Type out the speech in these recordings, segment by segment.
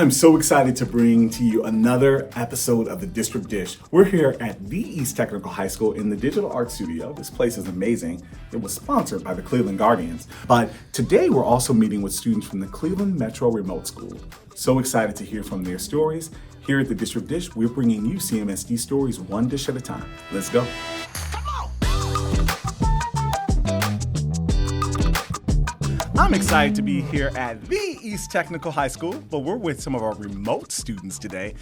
I'm so excited to bring to you another episode of the District Dish. We're here at the East Technical High School in the Digital Arts Studio. This place is amazing. It was sponsored by the Cleveland Guardians. But today we're also meeting with students from the Cleveland Metro Remote School. So excited to hear from their stories. Here at the District Dish, we're bringing you CMSD stories one dish at a time. Let's go. I'm excited to be here at the East Technical High School, but we're with some of our remote students today.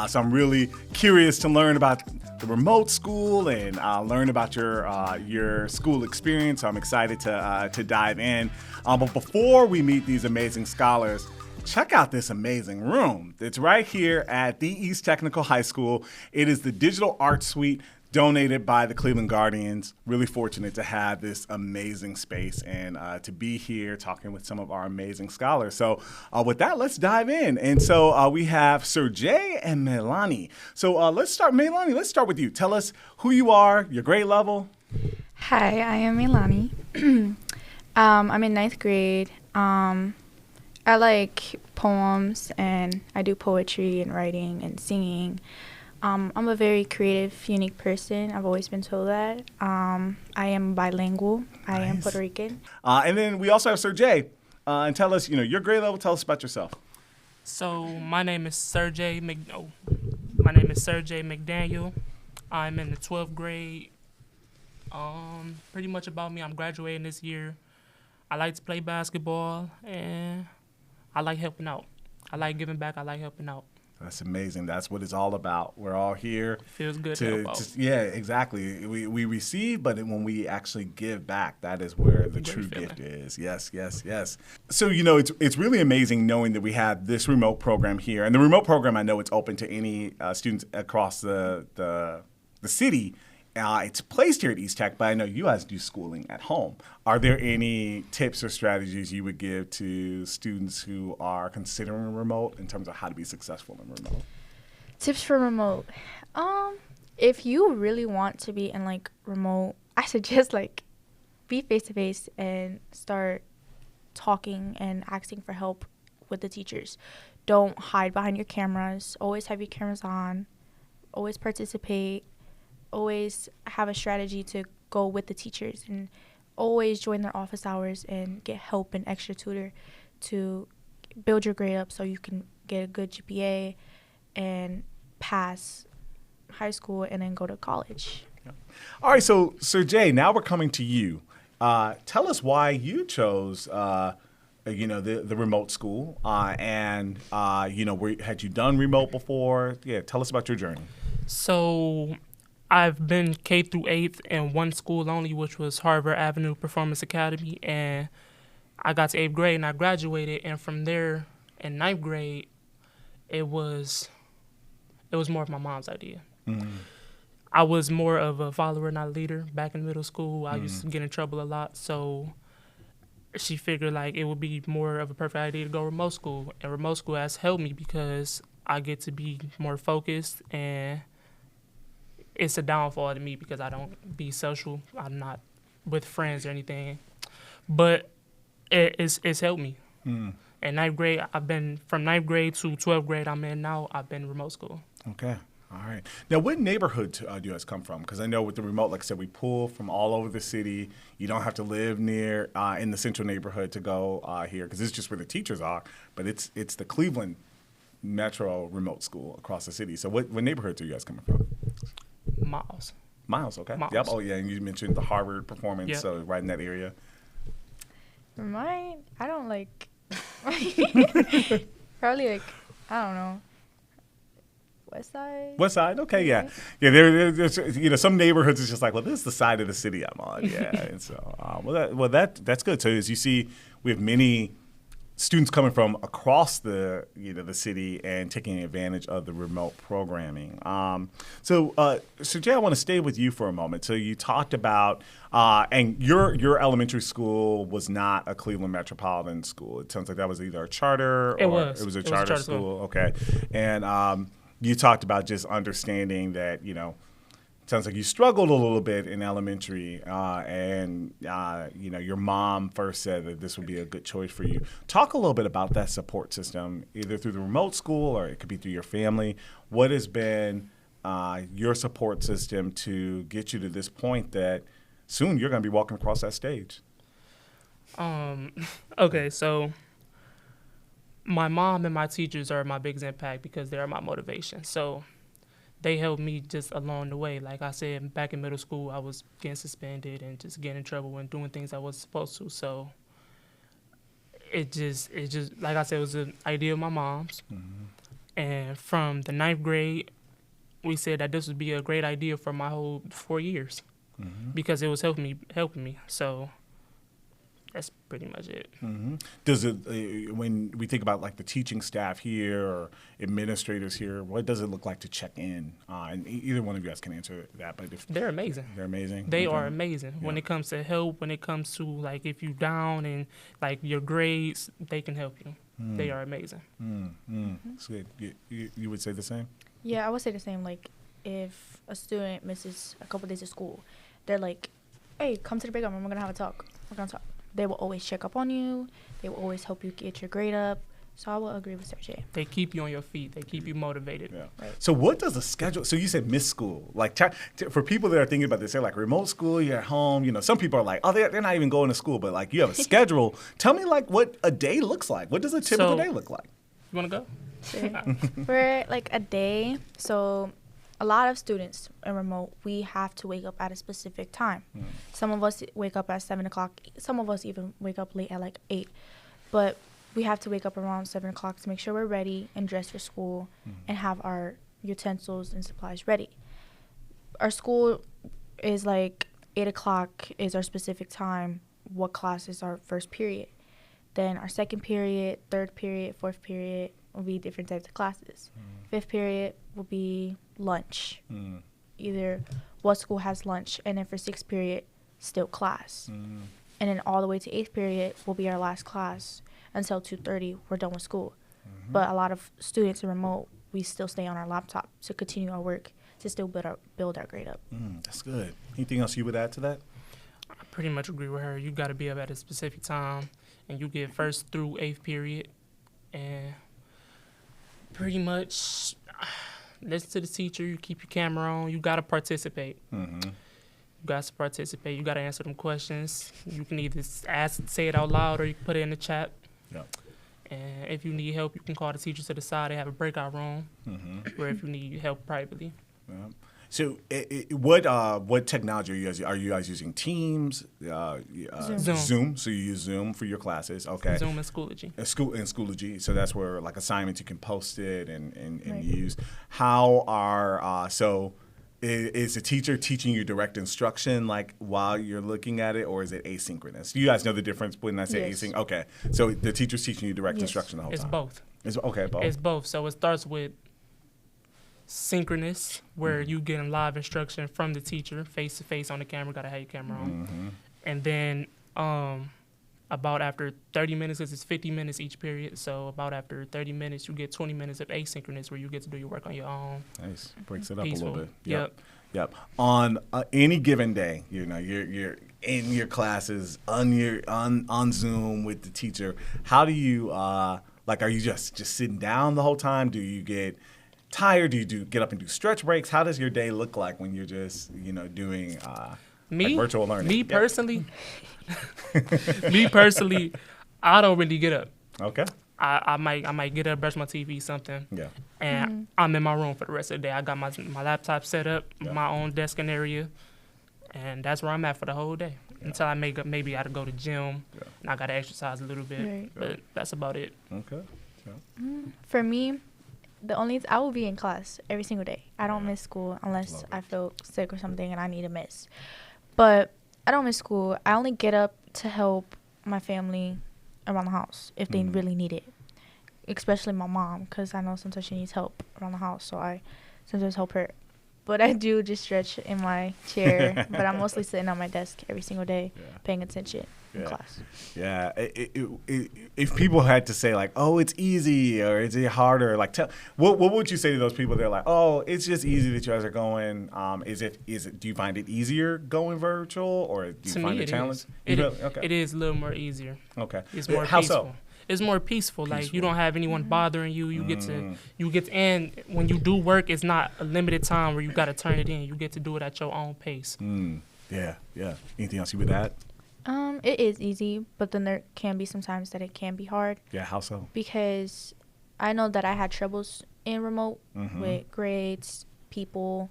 So I'm really curious to learn about the remote school and learn about your school experience. So I'm excited to dive in. But before we meet these amazing scholars, check out this amazing room. It's right here at the East Technical High School. It is the Digital Art Suite donated by the Cleveland Guardians. Really fortunate to have this amazing space and to be here talking with some of our amazing scholars. So with that, let's dive in. And so we have Sergey and Melanie. So let's start, Melanie, let's start with you. Tell us who you are, your grade level. Hi, I am Melanie. I'm in 9th grade. I like poems and I do poetry and writing and singing. I'm a very creative, unique person. I've always been told that. I am bilingual. I am Puerto Rican. And then we also have Sergey. And tell us, your grade level. Tell us about yourself. So my name is Sergey McDaniel. I'm in the 12th grade. Pretty much about me, I'm graduating this year. I like to play basketball and I like helping out. I like giving back. I like helping out. That's amazing. That's what it's all about. We're all here. Feels good to help out. Yeah, exactly. We receive, but when we actually give back, that is where the true gift is. Yes. So, it's really amazing knowing that we have this remote program here. And the remote program, I know it's open to any students across the city. It's placed here at East Tech, but I know you guys do schooling at home. Are there any tips or strategies you would give to students who are considering remote in terms of how to be successful in remote? Tips for remote. If you really want to be in remote, I suggest be face-to-face and start talking and asking for help with the teachers. Don't hide behind your cameras. Always have your cameras on. Always participate. Always have a strategy to go with the teachers and always join their office hours and get help and extra tutor to build your grade up so you can get a good GPA and pass high school and then go to college. Yeah. All right, so Sergey, now we're coming to you. Tell us why you chose the remote school and had you done remote before? Yeah, tell us about your journey. So I've been K through 8th in one school only, which was Harvard Avenue Performance Academy, and I got to 8th grade and I graduated. And from there, in 9th grade, it was more of my mom's idea. Mm-hmm. I was more of a follower, not a leader. Back in middle school, I used to get in trouble a lot, so she figured it would be more of a perfect idea to go remote school. And remote school has helped me because I get to be more focused, and it's a downfall to me because I don't be social. I'm not with friends or anything. But it's helped me. Mm. In 9th grade, I've been from 9th grade to 12th grade I'm in now, I've been remote school. Okay. All right. Now, what neighborhood do you guys come from? Because I know with the remote, like I said, we pull from all over the city. You don't have to live near in the central neighborhood to go here because it's just where the teachers are. But it's the Cleveland Metro Remote School across the city. So what neighborhoods are you guys coming from? Miles, okay. Miles. Yep. Oh, yeah, and you mentioned the Harvard Performance, yep. So right in that area. Mine, I don't probably I don't know. West Side, okay, yeah. Yeah, there's some neighborhoods it's just well, this is the side of the city I'm on, yeah. And so, that's good. So as you see, we have many students coming from across the city and taking advantage of the remote programming. So Sergey, I want to stay with you for a moment. So you talked about, and your elementary school was not a Cleveland Metropolitan School. It sounds like that was either a charter or it was a charter school. Okay, and you talked about just understanding that sounds like you struggled a little bit in elementary, and your mom first said that this would be a good choice for you. Talk a little bit about that support system, either through the remote school or it could be through your family. What has been your support system to get you to this point that soon you're going to be walking across that stage? Okay, so my mom and my teachers are my biggest impact because they're my motivation. So they helped me just along the way. Like I said, back in middle school, I was getting suspended and just getting in trouble and doing things I wasn't supposed to. So it just like I said, it was an idea of my mom's. Mm-hmm. And from the 9th grade, we said that this would be a great idea for my whole 4 years Mm-hmm. because it was helping me. So that's pretty much it. Mm-hmm. Does it, when we think about like the teaching staff here or administrators here, what does it look like to check in? And either one of you guys can answer that, but if They're amazing. they're amazing. They Okay. are amazing. When Yeah. it comes to help, when it comes to like if you down and like your grades, they can help you. They are amazing. It's good. You would say the same? Yeah, I would say the same. Like, if a student misses a couple days of school, they're like, hey, come to the breakout room. We're going to have a talk. We're going to talk. They will always check up on you. They will always help you get your grade up. So I will agree with Sir J. They keep you on your feet. They keep you motivated. Yeah. Right. So what does a schedule? So you said miss school. Like for people that are thinking about this, they're like remote school. You're at home. You know, some people are like, oh, they're not even going to school. But like you have a schedule. Tell me like what a day looks like. What does a typical So- day look like? You want to go? For like a day, so a lot of students in remote, we have to wake up at a specific time. Some of us wake up at 7 o'clock. Some of us even wake up late at like 8. But we have to wake up around 7 o'clock to make sure we're ready and dressed for school and have our utensils and supplies ready. Our school is like 8 o'clock is our specific time. What class is our first period? Then our second period, third period, fourth period will be different types of classes. Fifth period will be lunch. Either what school has lunch, and then for sixth period, still class. And then all the way to eighth period will be our last class until 2:30. We're done with school. But a lot of students in remote, we still stay on our laptop to continue our work to still build our grade up. That's good. Anything else you would add to that? I pretty much agree with her. You got to be up at a specific time, and you get first through eighth period, and pretty much listen to the teacher. You keep your camera on. You got to participate. You got to participate. You got to answer them questions. You can either say it out loud, or you can put it in the chat. Yeah. And if you need help, you can call the teacher to the side. They have a breakout room where if you need help privately. Yeah. So, what technology are you guys using? Teams, Zoom. So you use Zoom for your classes, okay? Zoom and Schoology. Schoology. So that's where like assignments you can post it and Right. use. How are is the teacher teaching you direct instruction like while you're looking at it, or is it asynchronous? Do you guys know the difference when I say Yes. async? Okay, so the teacher's teaching you direct Yes. instruction the whole It's time. both. It's okay, both. It's both. So it starts with synchronous, where you getting live instruction from the teacher, face to face on the camera. Gotta have your camera on. And then about after 30 minutes, because it's 50 minutes each period. So about after 30 minutes, you get 20 minutes of asynchronous, where you get to do your work on your own. Nice. Breaks it up Peaceful. a little bit. Yep. On any given day, you know, you're in your classes on Zoom with the teacher. How do you are you just sitting down the whole time? Do you get tired? Do you get up and do stretch breaks? How does your day look like when you're just doing like virtual learning? Me Yep. personally, me personally, I don't really get up. Okay. I might get up, brush my teeth, eat something, Yeah. and I'm in my room for the rest of the day. I got my laptop set up, Yeah. my own desking area, and that's where I'm at for the whole day until I maybe I gotta go to gym and I gotta exercise a little bit, Right. but that's about it. Okay. For me, I will be in class every single day. I don't miss school unless Love it. I feel sick or something and I need to miss. But I don't miss school. I only get up to help my family around the house if they really need it, especially my mom, because I know sometimes she needs help around the house, so I sometimes help her. but I do just stretch in my chair. But I'm mostly sitting on my desk every single day, paying attention in class. Yeah. If people had to say like, oh, it's easy or is it harder? Like, what would you say to those people? They're like, oh, it's just easy that you guys are going. Is it? Do you find it easier going virtual, or do you find it challenging? It is a little more easier. Okay. It's more How peaceful. so? It's more peaceful. Like you don't have anyone bothering you. You get to, and when you do work, it's not a limited time where you got to turn it in. You get to do it at your own pace. Yeah. Anything else you would add? It is easy, but then there can be some times that it can be hard. Yeah, how so? Because I know that I had troubles in remote with grades, people.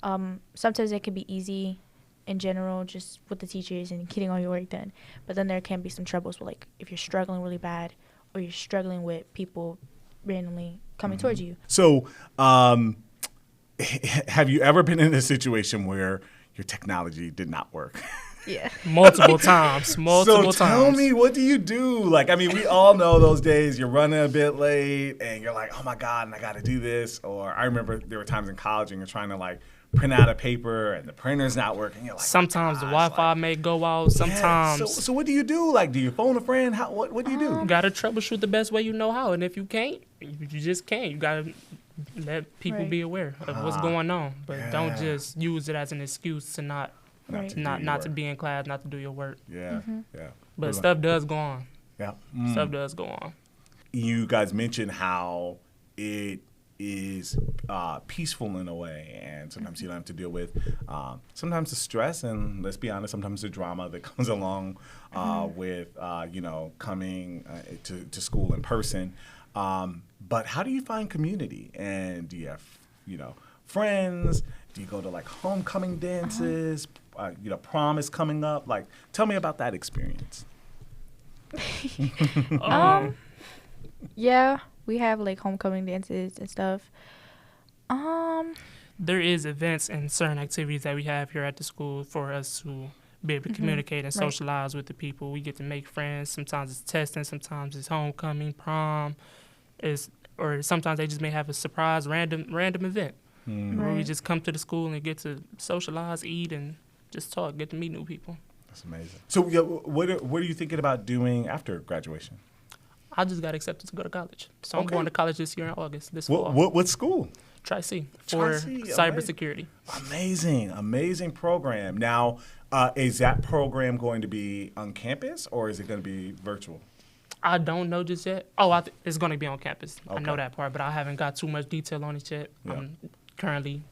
Sometimes it can be easy in general, just with the teachers and getting all your work done. But then there can be some troubles with, like, if you're struggling really bad or you're struggling with people randomly coming towards you. So, have you ever been in a situation where your technology did not work? Yeah. Multiple times. So tell me, what do you do? Like, I mean, we all know those days you're running a bit late and you're like, oh my God, and I got to do this. Or I remember there were times in college and you're trying to like print out a paper and the printer's not working. You're like, sometimes the Wi-Fi may go out. Sometimes. Yeah. So what do you do? Like, do you phone a friend? What do you do? You gotta troubleshoot the best way you know how, and if you can't, you just can't. You gotta let people be aware of what's going on, but don't just use it as an excuse to not to be in class, not to do your work. Yeah. But stuff does go on. Yeah. Stuff does go on. You guys mentioned how it is peaceful in a way, and sometimes you don't have to deal with sometimes the stress and, let's be honest, sometimes the drama that comes along with coming to school in person. But how do you find community? And do you have friends? Do you go to like homecoming dances? Prom is coming up. Like, tell me about that experience. Yeah, we have like homecoming dances and stuff. There is events and certain activities that we have here at the school for us to be able to communicate and socialize with the people. We get to make friends. Sometimes it's testing, sometimes it's homecoming, prom, or sometimes they just may have a surprise random event where we just come to the school and get to socialize, eat, and just talk, get to meet new people. That's amazing. So what are you thinking about doing after graduation? I just got accepted to go to college. So I'm going to college this year in August, this fall. What school? Tri-C for cybersecurity. Amazing program. Now, is that program going to be on campus or is it going to be virtual? I don't know just yet. It's going to be on campus. Okay. I know that part, but I haven't got too much detail on it yet. Yeah. I'm currently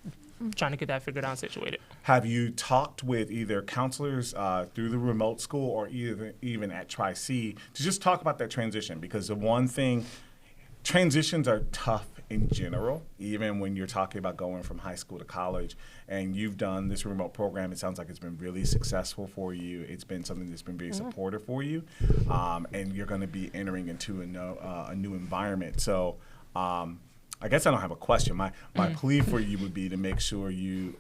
trying to get that figured out and situated. Have you talked with either counselors through the remote school or even at Tri-C to just talk about that transition? Because the one thing, transitions are tough in general, even when you're talking about going from high school to college, and you've done this remote program. It sounds like it's been really successful for you. It's been something that's been very supportive for you, and you're going to be entering into a new environment. So I guess I don't have a question. My plea for you would be to make sure you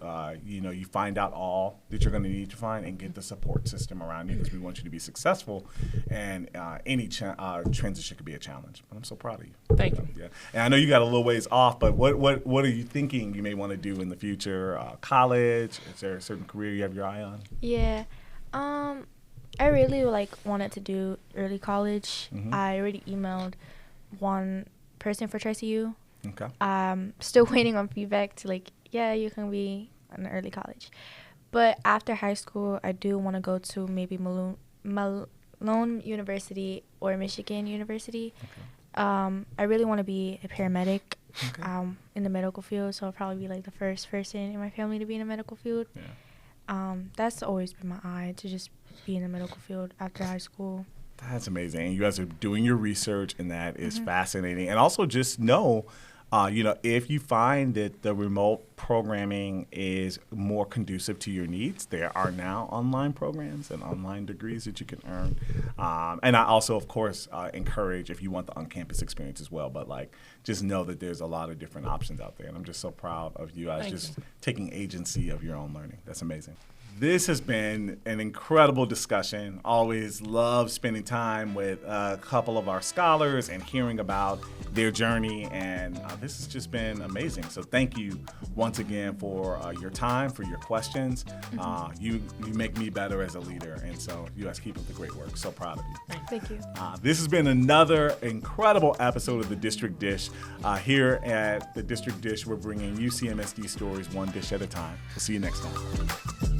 find out all that you're going to need to find and get the support system around you, because we want you to be successful, and any transition could be a challenge. But I'm so proud of you. Thank you. Yeah. And I know you got a little ways off, but what are you thinking you may want to do in the future? College? Is there a certain career you have your eye on? Yeah. I really wanted to do early college. I already emailed one person for Tri-CU. Okay. Still waiting on feedback to you can be in early college. But after high school, I do want to go to maybe Malone University or Michigan University. Okay. I really want to be a paramedic in the medical field, so I'll probably be the first person in my family to be in the medical field. Yeah. That's always been my eye, to just be in the medical field after high school. That's amazing. And you guys are doing your research, and that is fascinating. And also just know, if you find that the remote programming is more conducive to your needs, there are now online programs and online degrees that you can earn. And I also, of course, encourage, if you want the on-campus experience as well, but just know that there's a lot of different options out there. And I'm just so proud of you guys taking agency of your own learning. That's amazing. This has been an incredible discussion. Always love spending time with a couple of our scholars and hearing about their journey, and this has just been amazing. So thank you once again for your time, for your questions. You make me better as a leader, and so you guys keep up the great work. So proud of you. Thank you. This has been another incredible episode of the District Dish. Here at the District Dish, we're bringing you CMSD stories one dish at a time. We'll see you next time.